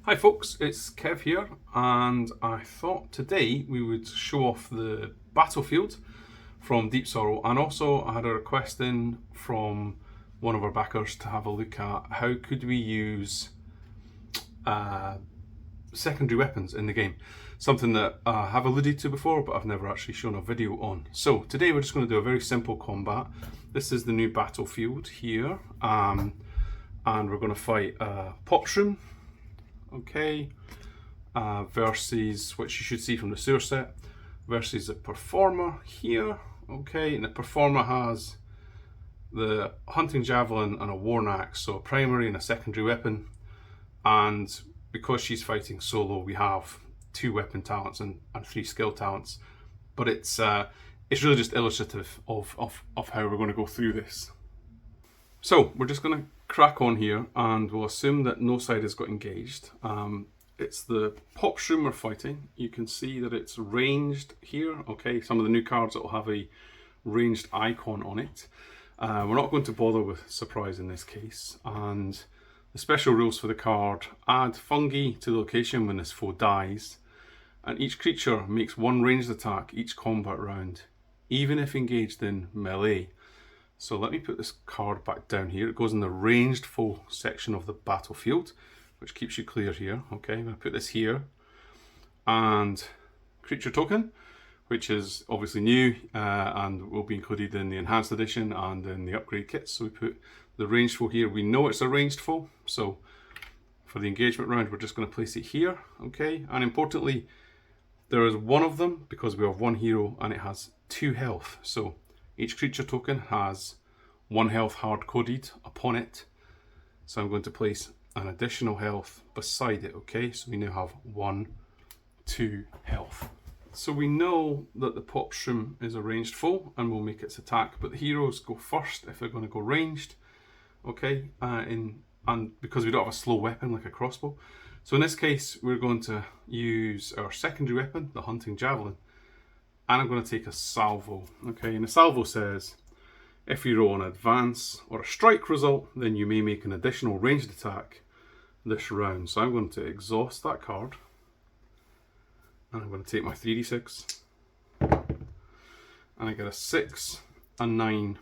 Hi folks, it's Kev here, and I thought today we would show off the Battlefield from Deep Sorrow, and also I had a request in from one of our backers to have a look at how could we use secondary weapons in the game. Something that I have alluded to before, but I've never actually shown a video on. So today we're just going to do a very simple combat. This is the new Battlefield here, and we're going to fight Pop Shroom. Okay, versus, which you should see from the sewer set, versus the Performer here. Okay, and the Performer has the Hunting Javelin and a Worn Axe, so a primary and a secondary weapon. And because she's fighting solo, we have 2 weapon talents and 3 skill talents. But it's really just illustrative of how we're going to go through this. So we're just going to crack on here, and we'll assume that no side has got engaged. It's the Pop Shroom we're fighting. You can see that it's ranged here. Okay, some of the new cards that will have a ranged icon on it. We're not going to bother with surprise in this case. And the special rules for the card: add fungi to the location when this foe dies, and each creature makes 1 ranged attack each combat round, even if engaged in melee. So let me put this card back down here. It goes in the ranged foe section of the battlefield, which keeps you clear here. Okay, I'm going to put this here. And creature token, which is obviously new and will be included in the enhanced edition and in the upgrade kits. So we put the ranged foe here. We know it's a ranged foe, so for the engagement round, we're just going to place it here. Okay, and importantly, there is 1 of them because we have 1 hero and it has 2 health. So each creature token has 1 health hard-coded upon it. So I'm going to place an additional health beside it, okay? So we now have 1, 2 health. So we know that the Pop Shroom is a ranged foe and will make its attack, but the heroes go first if they're going to go ranged, okay? And because we don't have a slow weapon like a crossbow. So in this case, we're going to use our secondary weapon, the Hunting Javelin. And I'm going to take a salvo, okay? And the salvo says, if you roll an advance or a strike result, then you may make an additional ranged attack this round. So I'm going to exhaust that card. And I'm going to take my 3d6. And I get a 6, a 9,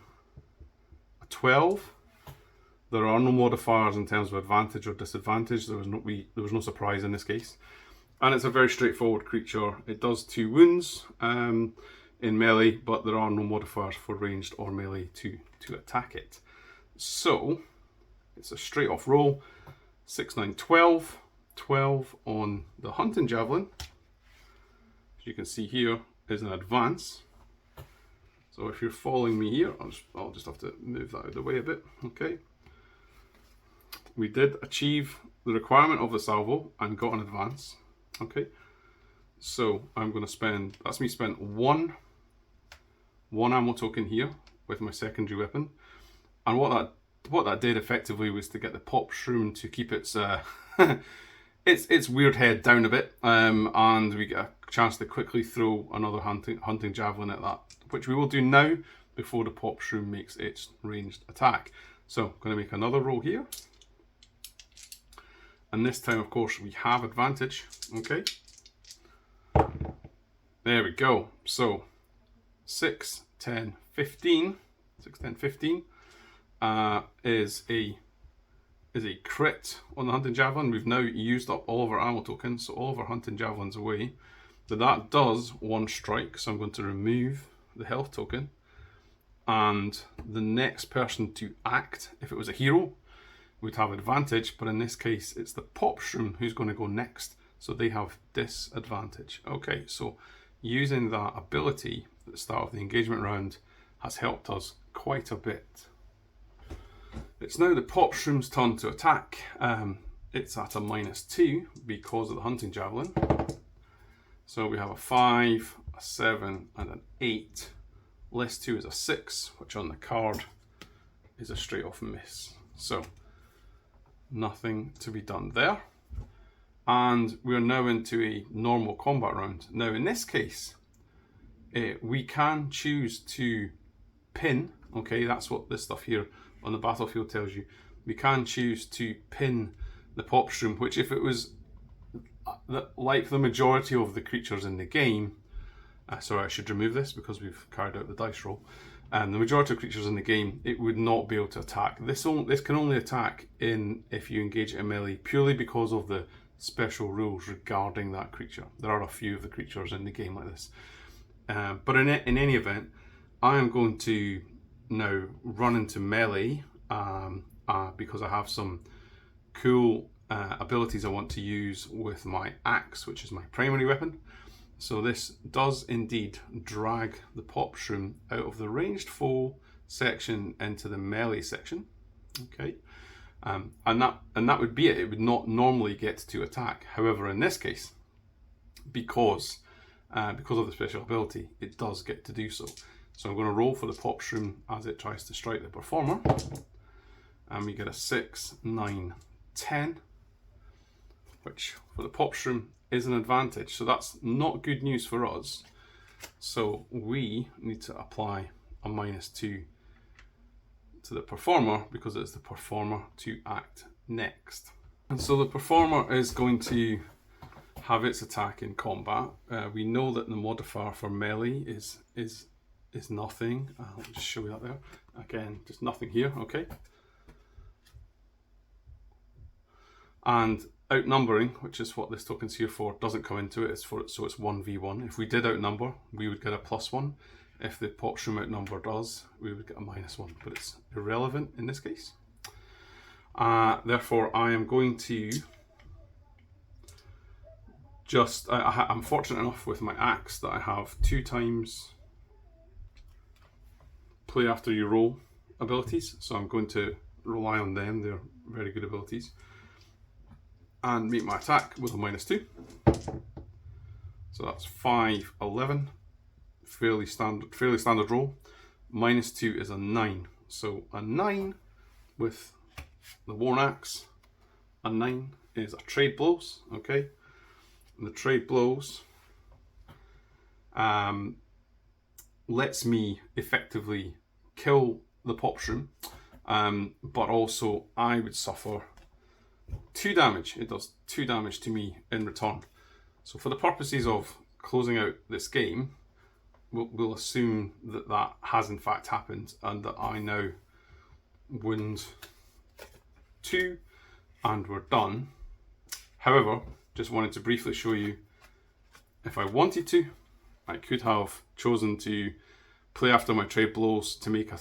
a 12. There are no modifiers in terms of advantage or disadvantage. There was no surprise in this case. And it's a very straightforward creature. It does 2 wounds in melee, but there are no modifiers for ranged or melee to attack it. So it's a straight off roll. 6, 9, 12. 12 on the Hunting Javelin. As you can see here is an advance. So if you're following me here, I'll just have to move that out of the way a bit. Okay. We did achieve the requirement of the salvo and got an advance. Okay, so I'm going to spend, that's me spent 1 ammo token here with my secondary weapon. And what that did effectively was to get the Pop Shroom to keep its its weird head down a bit, and we get a chance to quickly throw another hunting javelin at that, which we will do now before the Pop Shroom makes its ranged attack. So I'm going to make another roll here. And this time, of course, we have advantage. Okay. There we go. So 6, 10, 15. 6, 10, 15 is a crit on the Hunting Javelin. We've now used up all of our ammo tokens, so all of our Hunting Javelins away. But that does 1 strike, so I'm going to remove the health token. And the next person to act, if it was a hero, would have advantage, but in this case it's the Pop Shroom who's going to go next, so they have disadvantage. Okay, so using that ability at the start of the engagement round has helped us quite a bit. It's now the Pop Shroom's turn to attack. It's at a -2 because of the Hunting Javelin. So we have a 5, a 7 and an 8. Less 2 is a 6, which on the card is a straight off miss. So nothing to be done there. And we're now into a normal combat round. Now in this case, we can choose to pin, okay, that's what this stuff here on the battlefield tells you. We can choose to pin the Pop Shroom, which if it was that, like the majority of the creatures in the game, sorry, I should remove this because we've carried out the dice roll. The majority of creatures in the game, it would not be able to attack. This can only attack if you engage it in melee, purely because of the special rules regarding that creature. There are a few of the creatures in the game like this. But in any event, I am going to now run into melee because I have some cool abilities I want to use with my axe, which is my primary weapon. So this does indeed drag the pop shroom out of the ranged foe section into the melee section. Okay, and that would be it. It would not normally get to attack. However, in this case, because of the special ability, it does get to do so. So I'm going to roll for the pop shroom as it tries to strike the performer, and we get a 6, 9, 10, which for the pop shroom is an advantage. So that's not good news for us. So we need to apply a -2 to the performer because it's the performer to act next. And so the performer is going to have its attack in combat. We know that the modifier for melee is nothing. I'll just show you that there. Again, just nothing here, okay? And outnumbering, which is what this token's here for, doesn't come into it. So it's 1v1. If we did outnumber, we would get a +1. If the pop shroom outnumber does, we would get a -1. But it's irrelevant in this case. Therefore, I am going to just... I'm fortunate enough with my axe that I have 2 times play after you roll abilities. So I'm going to rely on them. They're very good abilities. And make my attack with a -2. So that's 5, 11. Fairly standard roll. -2 is a 9. So a 9 with the worn axe. A 9 is a trade blows. Okay, and the trade blows lets me effectively kill the pop shroom, but also I would suffer 2 damage. It does 2 damage to me in return. So for the purposes of closing out this game, we'll assume that that has in fact happened and that I now wound 2 and we're done. However, just wanted to briefly show you, if I wanted to, I could have chosen to play after my trade blows to make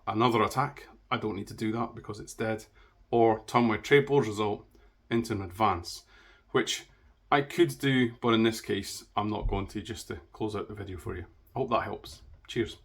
another attack. I don't need to do that because it's dead. Or turn my trade blows result into an advance, which I could do, but in this case I'm not going to, just to close out the video for you. I hope that helps. Cheers.